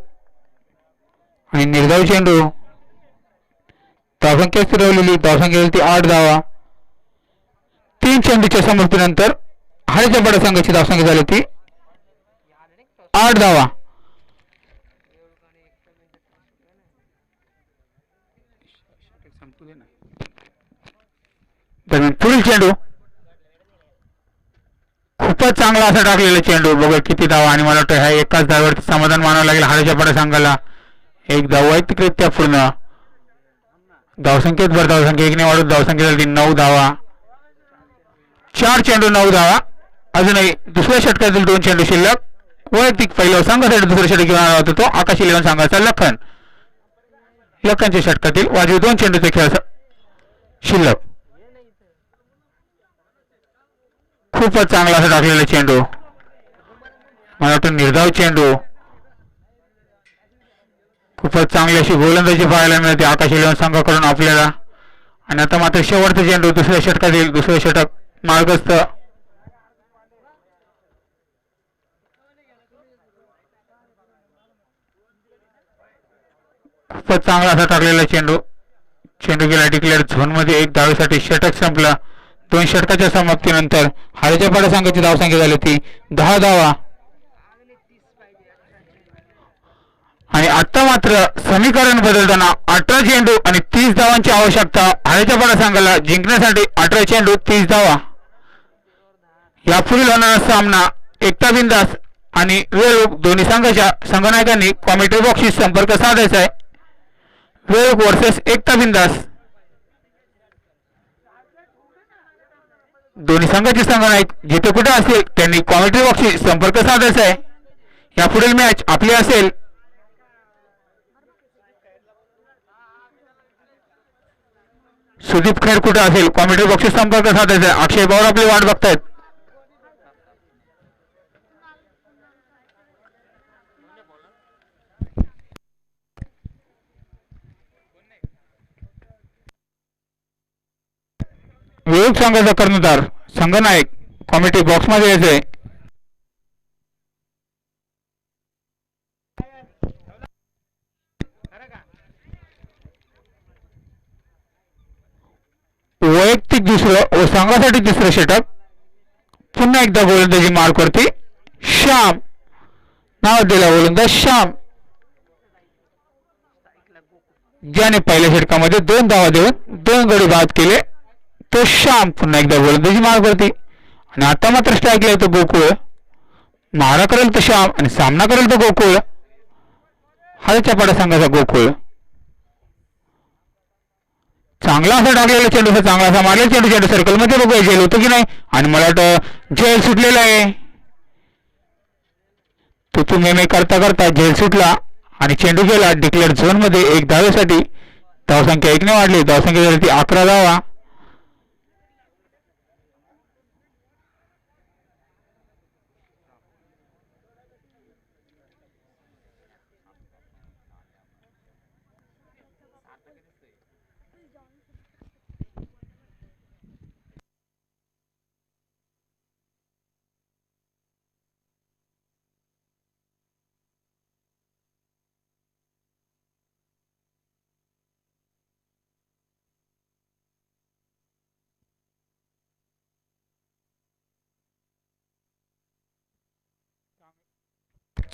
आणि निर्धाव चेंडू. धावसंख्या फिरवलेली. धावसंख्या ती 8 धावा. 3 चेंडूच्या समाप्तीनंतर हाडेपाडा संघाची धावसंख्या झाली ती 8 धावा. दरम्यान पुढील चेंडू खूपच चांगला असा टाकलेला चेंडू. बघा किती धावा, आणि मला वाटतं ह्या एकाच धाव्यावरती समाधान मानावं लागेल हाडाच्या पाड्या संघाला. एक धाव वैयक्तिकरित्या पूर्ण. धावसंख्येत भर धावसंख्या 1 ने वाढून धावसंख्या झाली 9 धावा. 4 चेंडू 9 धावा. अजूनही दुसऱ्या षटकातील 2 चेंडू शिल्लक. वैयक्तिक पहिल्या संघासाठी दुसरा षटक घेऊन आला होता तो आकाश 11 संघाचा लखन. लखनच्या षटकातील वाजवी 2 चेंडूचे खेळ शिल्लक. खूपच चांगला असा टाकलेला चेंडू, मला वाटतं निर्धाव चेंडू. खूपच चांगली अशी गोलंदाजी पाहायला मिळते आकाश 11 संघाकडून आपल्याला. आणि आता मात्र शेवटचा चेंडू दुसऱ्या षटकातील दुसरं षटक मार्गस्थ. खूपच चांगला असा टाकलेला चेंडू. चेंडू गेला डिक्लेअर झोनमध्ये. 1 धावेसाठी षटक संपला. 2 षटकाच्या समाप्तीनंतर हाडाच्या पाड्या संघाची धावसंख्या झाली ती 10 धावा. आणि आता मात्र समीकरण बदलताना 18 चेंडू आणि 30 धावांची आवश्यकता हाडाच्या पाड्या संघाला जिंकण्यासाठी. 18 चेंडू 30 धावा. यापुढील होणारा सामना एकता बिंदास आणि वेळूक दोन्ही संघाच्या संघनायकांनी कॉमेंट्री बॉक्सशी संपर्क साधायचा आहे. वेळूक वर्सेस एकता बिंदास. दोन्ही संघाचे संघनायक जिथे कुठे असेल त्यांनी कॉमेंट्री बॉक्सशी संपर्क साधायचा आहे. यापुढील मॅच आपली असेल. सुदीप खेर कुठे असेल कॉमेंट्री बॉक्सशी संपर्क साधायचा आहे. अक्षय पवार आपली वाट बघतायत. वेळूक संघाचा कर्णधार संघनायक कॉमेंट्री बॉक्समध्ये यायचंय. वैयक्तिक दुसरं व संघासाठी तिसरं षटक. पुन्हा एकदा गोलंदाजी मार्कवरती श्याम नाव दिला गोलंदाज श्याम, ज्याने पहिल्या षटकामध्ये 2 धावा देऊन 2 गडी बाद केले. तो श्याम पुन्हा एकदा गोलंदाजी मार्कवरती. आणि आता मात्र स्ट्राईकला येतो गोकुळ. मारा करेल तो श्याम आणि सामना करेल तो गोकुळ. हाडाच्या पाड्या संघाचा गोकुळ. चांगला असा टाकलेला चेंडू, चांगला असा मारलेला चेंडू. चेंडू सर्कलमध्ये बघूया जेल होतो की नाही. आणि मला वाटतं जेल सुटलेला आहे. तो मे करता करता जेल सुटला आणि चेंडू गेला डिक्लेअर झोन मध्ये. 1 धावेसाठी धावसंख्या 1 ने वाढली. धावसंख्या झाली ती 11 धावा.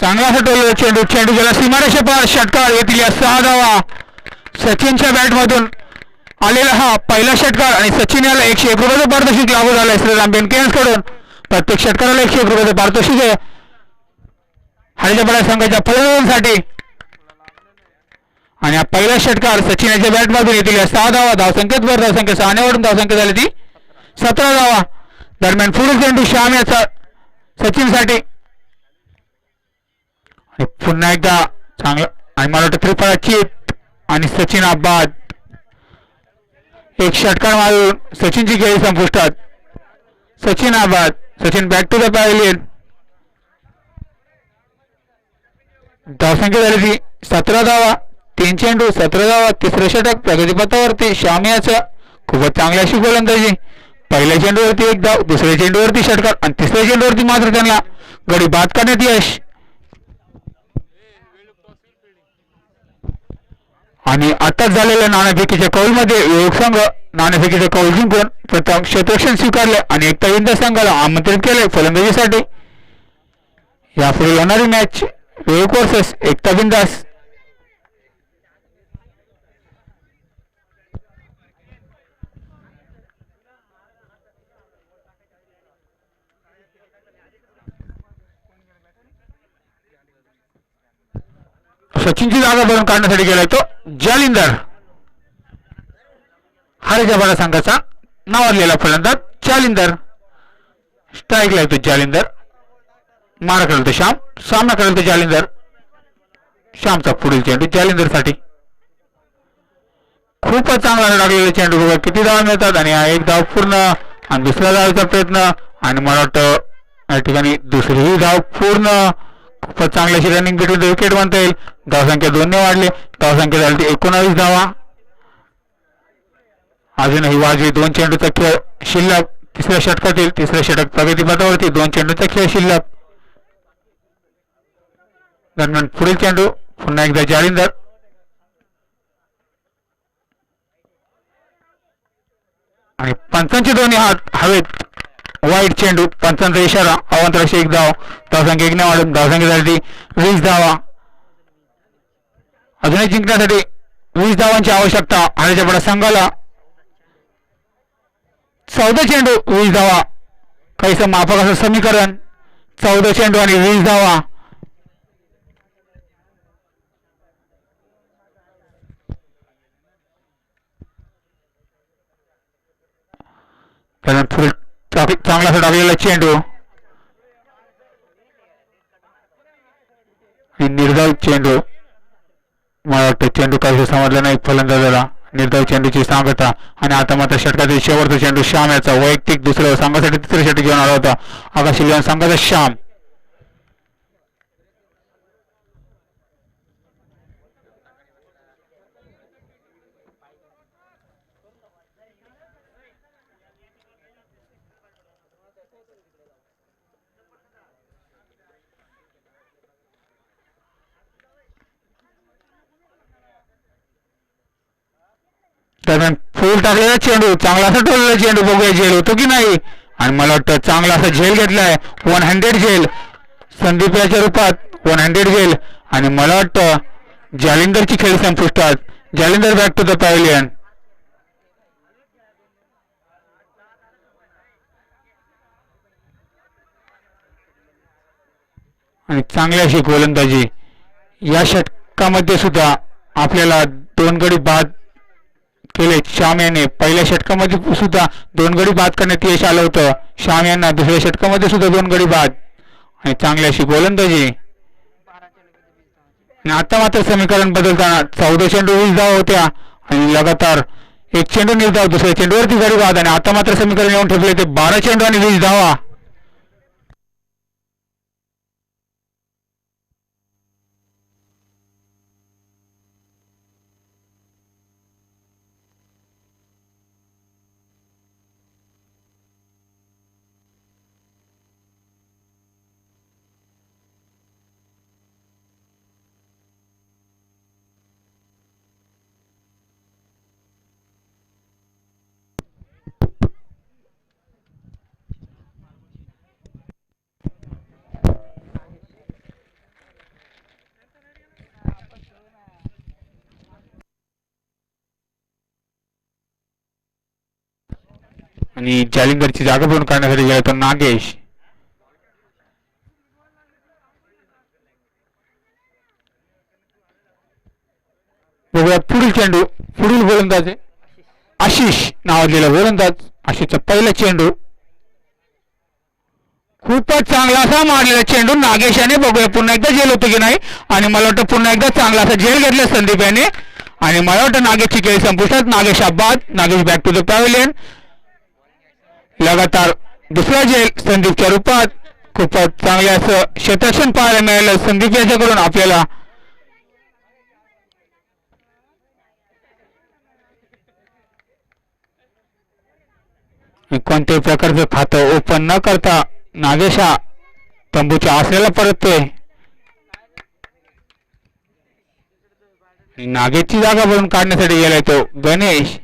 चांगला असा टोललेला चेंडू. चेंडू गेला सीमारेषे पार. षटकार येथील या 6 धावा. सचिनच्या बॅटमधून आलेला हा पहिला षटकार. आणि सचिन याला 101 रुपयाचं पारितोषिक लागू झालंय श्रीराम बेनकेकडून. प्रत्येक षटकाराला 101 रुपयाचं पारितोषिक आहे हाडाच्या पाड्या संघाच्या फलंदाजांसाठी. आणि हा पहिला षटकार सचिन याच्या बॅटमधून येथील या 6 धावा. धावसंख्येत भर धावसंख्या 6 ने वाढून धावसंख्या झाली ती 17 धावा. दरम्यान पुढील चेंडू श्याम याचा सचिनसाठी. पुन्हा एकदा चांगलं आणि मला वाटतं त्रिफळा चित आणि सचिन बाद. 1 षटकार मारून सचिनची खेळी संपुष्टात. सचिन बाद. Sachin back to the pavilion. धावसंख्या झाली ती 17 धावा. 3 चेंडू 17 धावा. तिसरं षटक प्रगतीपथावरती श्याम याचं. खूपच चांगली अशी गोलंदाजी. पहिल्या चेंडूवरती 1 धाव, दुसऱ्या चेंडूवरती षटकार आणि तिसऱ्या चेंडूवरती मात्र त्यांना गडी बाद करण्यात यश. आणि आताच झालेल्या नाणेफेकीच्या कौलमध्ये वेळूक संघ नाणेफेकीचे कौल जिंकून प्रथम क्षेत्ररक्षण स्वीकारले आणि एकता बिंदास संघाला आमंत्रित केले फलंदाजीसाठी. यापुढे होणारी मॅच वेळूक वर्सेस एकता बिंदास. सचिनची जागा भरून काढण्यासाठी गेलाय तो जालिंदर. हरेजाबाडा संघाचा नावाजलेला फलंदाज जालिंदर. स्ट्राईकला येतो जालिंदर. मारा करेल तो श्याम. सामना करेल तो जालिंदर. श्यामचा पुढील चेंडू जालिंदरसाठी. खूपच चांगला लागलेला चेंडू बघा किती धावा मिळतात आणि एक धाव पूर्ण आणि दुसऱ्या धावाचा प्रयत्न आणि मला वाटतं या ठिकाणी दुसरीही धाव पूर्ण. खूपच चांगली अशी रनिंग भेटून विकेट बनता येईल. धावसंख्या 2ने वाढली. धावसंख्या झाली 19 धावा. अजूनही वाजवी 2 चेंडूचा खेळ शिल्लक. तिसऱ्या षटकातील तिसऱ्या षटक प्रगतीपथावरती 2 चेंडूचा खेळ शिल्लक. दरम्यान पुढील चेंडू पुन्हा एकदा जालिंदर. आणि पंचांचे दोन्ही हात हवेत. वाईट चेंडू. पंचांचा इशारा. अवांतराशी एक धाव. धावसंख्या 1ने वाढून धावसंख्या झाली 20 धावा. अजूनही जिंकण्यासाठी 20 धावांची आवश्यकता हरेजाबाडा संघाला. 14 चेंडू 20 धावा. काहीसं माफक असं समीकरण. 14 चेंडू आणि 20 धावा. चांगला असा टाकलेला चेंडू. निर्धाव चेंडू. मला वाटतं चेंडू काही समजला नाही फलंदाजाला. निर्धाव चेंडूची सांगता आणि आता मात्र षटकातील शेवटचा चेंडू श्याम याचा वैयक्तिक दुसऱ्या संघासाठी तिसऱ्या षटक घेऊन आला होता. आकाशी लिओन संघाचा श्याम. दरम्यान फुल टाकलेला चेंडू. चांगला असा ठेवलेला चेंडू. बघूया झेल होतो की नाही. आणि मला वाटतं चांगला असा झेल घेतलाय. 100 झेल संदीप याच्या रूपात 100 झेल. आणि मला वाटतं जालिंदरची खेळी संपुष्टात. Jalindar back to the pavilion. आणि चांगली अशी गोलंदाजी. या षटकामध्ये सुद्धा आपल्याला 2 गडी बाद केले श्याम याने. पहिल्या षटकामध्ये सुद्धा 2 गडी बाद करण्यात यश आलं होतं श्याम यांना. दुसऱ्या षटकामध्ये सुद्धा 2 गडी बाद आणि चांगली अशी गोलंदाजी. आता मात्र समीकरण बदलताना 14 चेंडू 20 धावा होत्या आणि लगातार एक चेंडू निर्धाव. दुसऱ्या चेंडूवरती गडी बाद आणि आता मात्र समीकरण येऊन ठेवले ते 12 चेंडू आणि 20 धावा. आणि जालिंदरची जागा भरून काढण्यासाठी गेला तो नागेश. बघूया पुढील चेंडू. पुढील गोलंदाज आशिष नावाजलेला गोलंदाज. आशिषचा पहिला चेंडू. खूपच चांगला असा मारलेला चेंडू नागेशाने. बघूया पुन्हा एकदा झेल होतो की नाही. आणि मला वाटतं पुन्हा एकदा चांगला असा झेल घेतला संदीप याने. आणि मला वाटतं नागेशची खेळी संपुष्टात. नागेश बाद. Nagesh back to the pavilion. लगातार दुसरा झेल संदीपच्या रूपात. खूपच चांगले असं क्षेत्ररक्षण पाहायला मिळालं संदीप याच्याकडून आपल्याला. कोणत्याही प्रकारचं खातं ओपन न करता नागेश हा तंबूच्या आसऱ्याला परततोय. नागेशची जागा भरून काढण्यासाठी गेलाय तो गणेश.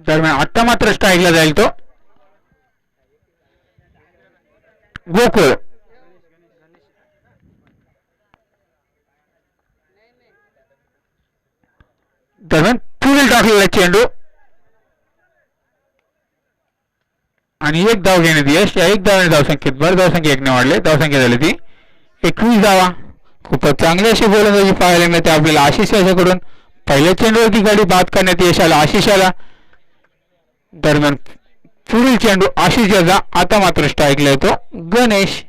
दरम्यान आता मात्र स्ट्राईकला जाईल तो गोकुळ. दरम्यान पुढील टाकलेला चेंडू आणि एक धाव घेण्यात यश. या एक धावाने धावसंख्येत भर, धावसंख्या 1 ने वाढले, धावसंख्या झाली ती 21 धावा. खूपच चांगली अशी गोलंदाजी पाहायला मिळते आपल्याला आशिष याच्याकडून. पहिल्या चेंडूवरती गाडी बाद करण्यात यश आला आशिषाला. दरम्यान पुढील चेंडू आशिष याचा. आता मात्र स्ट्राईकला येतो गणेश.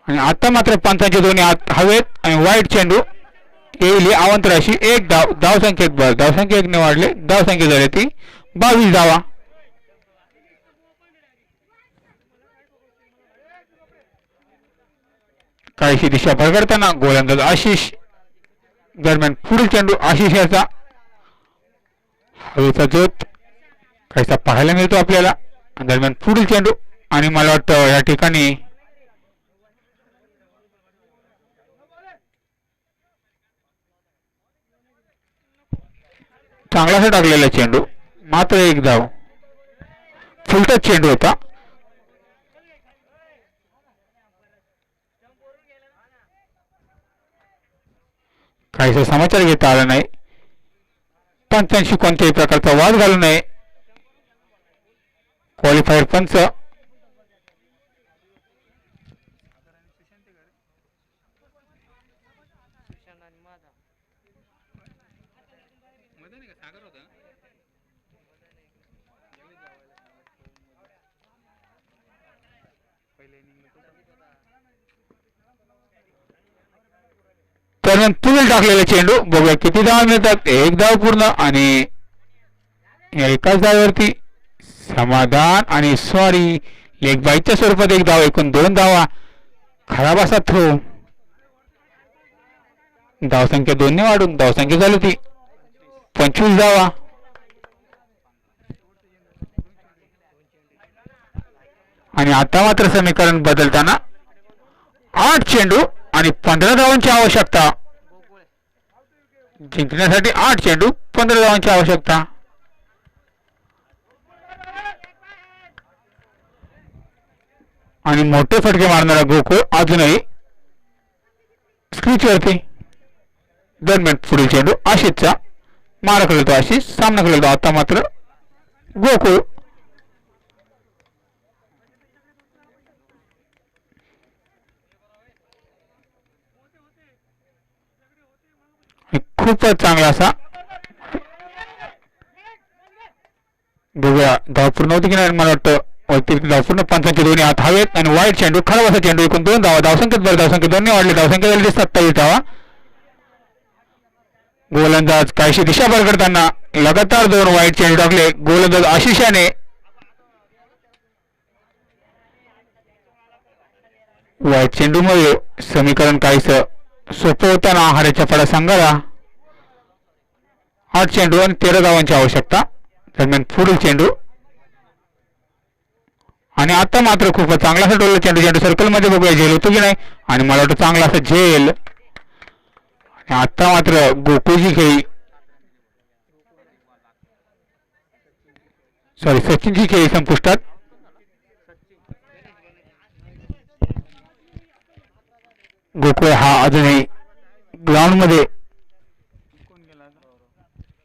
आणि आता मात्र पंचांचे दोन्ही हात हवेत आणि वाईट चेंडू येईल अवंतराशी. एक धाव, धावसंख्येत भर, धावसंख्या 1 ने वाढले, धावसंख्या झाली ती 22 धावा. काहीशी दिशा भरगडताना गोलंदाज आशिष. दरम्यान पुढील चेंडू आशिष याचा. हवेचा जोत काहीसा पाहायला मिळतो आपल्याला. दरम्यान पुढील चेंडू आणि मला वाटतं या ठिकाणी चांगलासा टाकलेला चेंडू, मात्र एक धाव. फुलटच चेंडू होता. काहीसा समाचार घेता आला नाही. पंचांशी कोणत्याही प्रकारचा वाद घालू नये. क्वालिफायर पंच दरम्यान पुढील टाकलेला चेंडू बघूया किती धावा मिळतात. एक धाव पूर्ण आणि एकाच धावावरती समाधान आणि सॉरी. लेग बाईच्या स्वरूपात एक धाव, एकूण 2 धावा. खराब असा थ्रो. धावसंख्या 2 ने वाढून धावसंख्या झाली ती 25 धावा. आणि आता मात्र समीकरण बदलताना 8 चेंडू आणि 15 धावांची आवश्यकता. जिंकण्यासाठी 8 चेंडू 15 धावांची आवश्यकता. आणि मोठे फटके मारणारा गोकुळ अजूनही स्क्रीचवरती. दरम्यान पुढील चेंडू आशिषचा. मारा खेळतो आशिष, सामना खेळतो आता मात्र गोकुळ. खूपच चांगला असा बघूया धाव पूर्ण होती की नाही. मला वाटतं अतिरिक्त धाव पूर्ण. पंचांचे दोन्ही हात हवेत आणि वाईट चेंडू, खराब असा चेंडू, एकूण 2 धावा. धावसंख्येत भर, धावसंख्या 2 ने वाढली, धावसंख्या झाली 27 धावा. गोलंदाज काहीशी दिशा भरकडताना लगातार 2 वाईट चेंडू टाकले गोलंदाज आशिषाने. वाईट चेंडूमुळे समीकरण काहीसं सोपं होताना हाराच्या फळा संघाला 8 चेंडू आणि 13 धावांची आवश्यकता. दरम्यान पुढील चेंडू आणि आता मात्र खूपच चांगला असा डोलला चेंडू. चेंडू सर्कल मध्ये बघूया झेल होतो की नाही. आणि मला वाटतं चांगला असा झेल. आता मात्र गोकुळची खेळी सचिनची खेळी संपुष्टात. गोकुळ हा अजूनही ग्राउंड मध्ये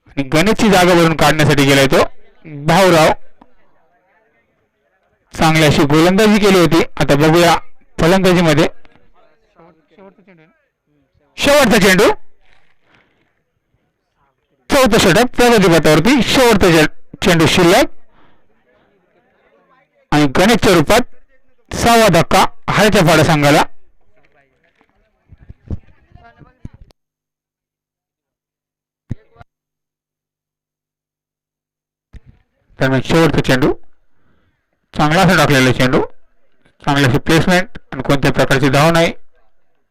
आणि गणेशची जागा भरून काढण्यासाठी गेलाय तो भाऊराव. चांगली अशी गोलंदाजी केली होती. आता बघूया फलंदाजी मध्ये शेवटचा चेंडू. चौथा षटक प्रगतीपथावरती. शेवटचा चेंडू शिल्लक आणि गणेशच्या रूपात 6वा धक्का हाराच्या फाडा संघाला. दरम्यान शेवटचा चेंडू चांगला असा टाकलेला चेंडू, चांगली अशी प्लेसमेंट आणि कोणत्या प्रकारची धाव नाही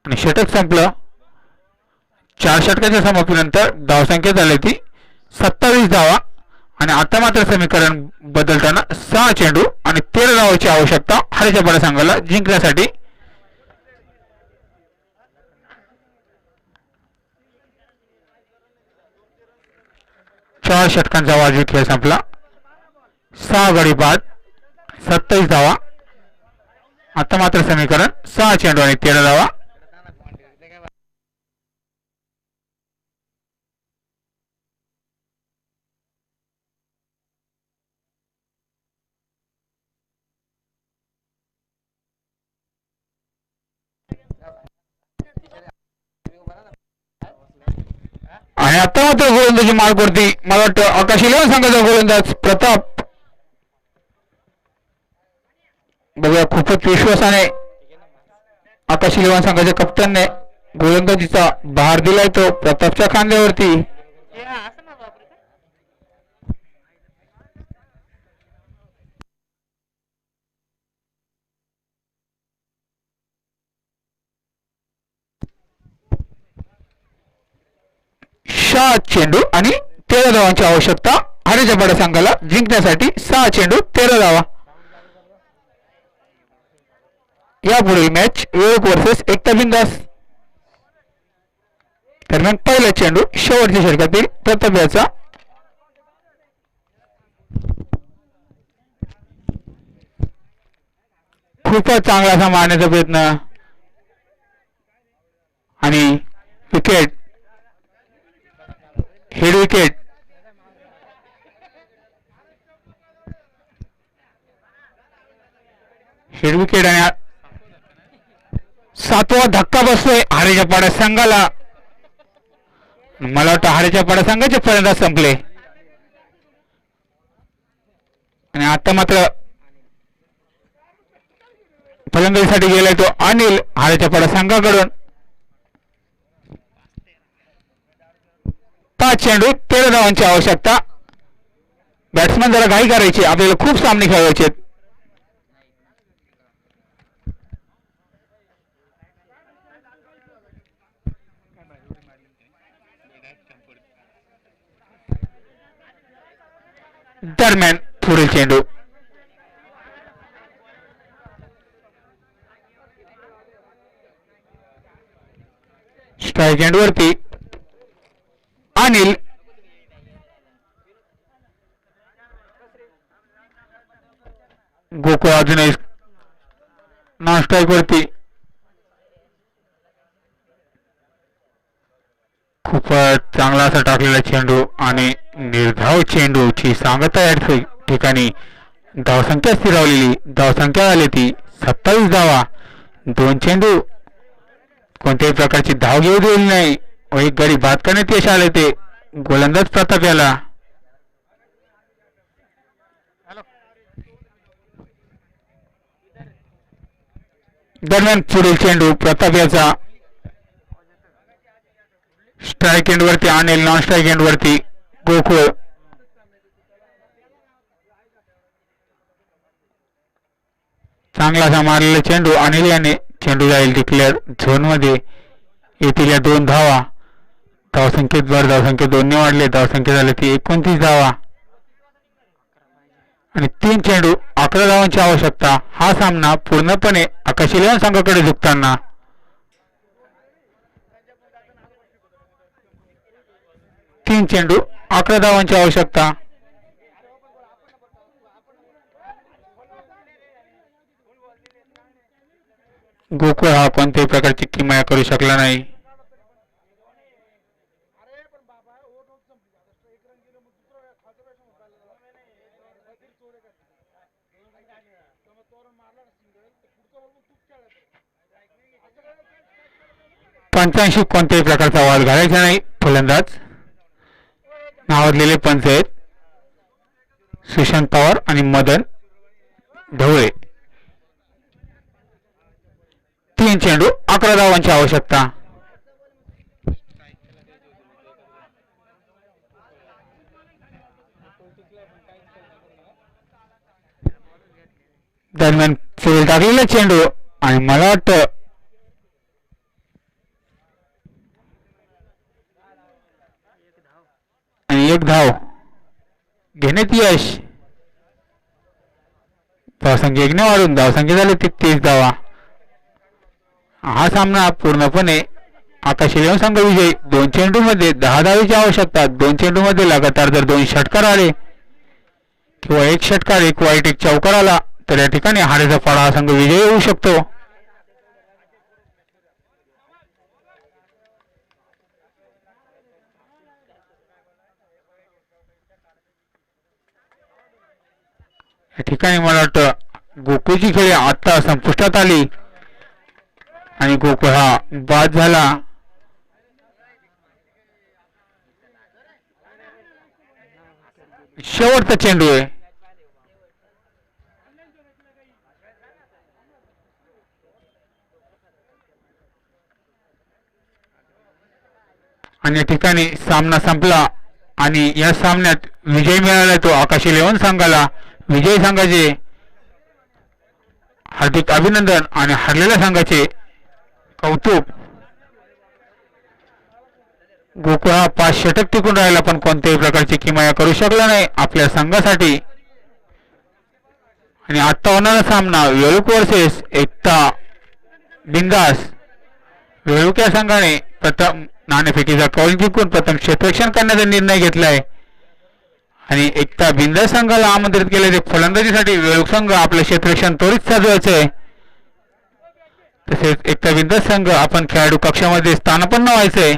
आणि षटक संपलं. 4 षटकाच्या समाप्तीनंतर धावसंख्या झाली ती 27 धावा. आणि आता मात्र समीकरण बदलताना 6 चेंडू आणि 13 धावांची आवश्यकता हाराच्या फाडा संघाला जिंकण्यासाठी. चार षटकांचा वाजवी खेळ संपला. 6 गडी बाद, 27 धावा. आता मात्र समीकरण 6 चेंडू आणि 13 धावा. आणि आता मात्र गोलंदाजी मार्गवरती मला वाटतं आकाश इलेव्हन संघाचा गोलंदाज प्रताप. बघूया खूपच विश्वासाने आकाश इलेव्हन संघाच्या कप्तानने गोलंदाजीचा भार दिलाय तो प्रतापच्या खांद्यावरती. चेंडू आणि 13 धावांची आवश्यकता हरिजपाडा संघाला जिंकण्यासाठी. 6 चेंडू 13 धावा. यापुढील मॅच एक वर्सेस एकता बिंदास दरम्यान पहिला चेंडू शेवटच्या षटकातील प्रताप याचा. खूपच चांगला असा मारण्याचा प्रयत्न आणि wicket. Head wicket. Head wicket आणि 7वा धक्का बसतोय हारेच्या संघाला. मला वाटतं हारेच्या संघाचे फलंदाज संपले आणि आता मात्र फलंदाजीसाठी गेलाय तो अनिल हारेच्या संघाकडून. 5 चेंडू 13 धावांची आवश्यकता. बॅट्समन जरा घाई करायची, आपल्याला खूप सामने खेळवायचे. दरम्यान पुढील चेंडू स्ट्राईक एंड वरती अनिल. गोकुळ अजूनही नॉन स्ट्राईक वरती. खूपच चांगला असा टाकलेला चेंडू आणि निर्धाव चेंडूची सांगता या ठिकाणी धावसंख्या स्थिरावलेली. धावसंख्या आली ती 27 धावा. 2 चेंडू कोणत्याही प्रकारची धाव घेऊ दिली नाही व एक गडी बाद करण्यात यश आले ते गोलंदाज प्रताप याला. दरम्यान पुढील चेंडू प्रताप याचा. स्ट्राईक एंड वरती अनिल, नॉन स्ट्राईक एंड वरती गोकुळ. चांगला असा मारलेला चेंडू अनिल याने. चेंडू जाईल डिक्लेअर झोन मध्ये. येथील या 2 धावा. धावसंख्येत भर, धावसंख्येत 2 ने वाढले. धावसंख्या झाली ती 29 धावा आणि 3 चेंडू 11 धावांची आवश्यकता. हा सामना पूर्णपणे आकाश इलेव्हन संघाकडे झुकताना. 3 चेंडू 11 धावांची आवश्यकता. गोकुळ हा कोणत्याही प्रकारची किमया करू शकला नाही. पंचांशी कोणत्याही प्रकारचा वाद घालायचा नाही. फलंदाज नावाजलेले पंच आहेत सुशांत पवार आणि मदन ढवळे. 3 चेंडू 11 धावांची आवश्यकता. दरम्यान पुढे टाकलेला चेंडू आणि मला वाटतं आणि 1 धाव घेण्यात यश. धावसंख्या 1 ने वाढून धावसंख्या झाली 33 धावा. हा सामना पूर्णपणे आकाश इलेव्हन संघ विजयी. 2 चेंडू मध्ये 10 धावेची आवश्यकता. 2 चेंडू मध्ये लगातार जर 2 षटकार आले किंवा 1 षटकार, 1 वाईट, 1 चौकार आला तर या ठिकाणी हारेचा पाडा हा संघ विजयी होऊ शकतो. या ठिकाणी मला वाटतं गोकुळची खेळी आता संपुष्टात आली आणि गोकुळ हा बाद झाला. शेवटचा चेंडू आहे. आणि या ठिकाणी सामना संपला आणि या सामन्यात विजय मिळाला तो आकाशी लेवन संघाला. विजयी संघाचे हार्दिक अभिनंदन आणि हरलेल्या संघाचे कौतुक. गोकुळ हा 5 षटक टिकून राहिला पण कोणत्याही प्रकारची किमया करू शकला नाही आपल्या संघासाठी. आणि आता होणारा सामना वेळूक वर्सेस एकता बिंदास. वेळूक या संघाने प्रथम नाणेफेकीचा कौल जिंकून प्रथम क्षेत्ररक्षण करण्याचा निर्णय घेतलाय आणि एकता बिंदास संघाला आमंत्रित केले. फलंदाजीसाठी वेळूक संघ आपलं क्षेत्ररक्षण त्वरित साधवायचं आहे. तसेच एकता बिंदास संघ आपण खेळाडू कक्षामध्ये स्थानापन्न व्हायचंय.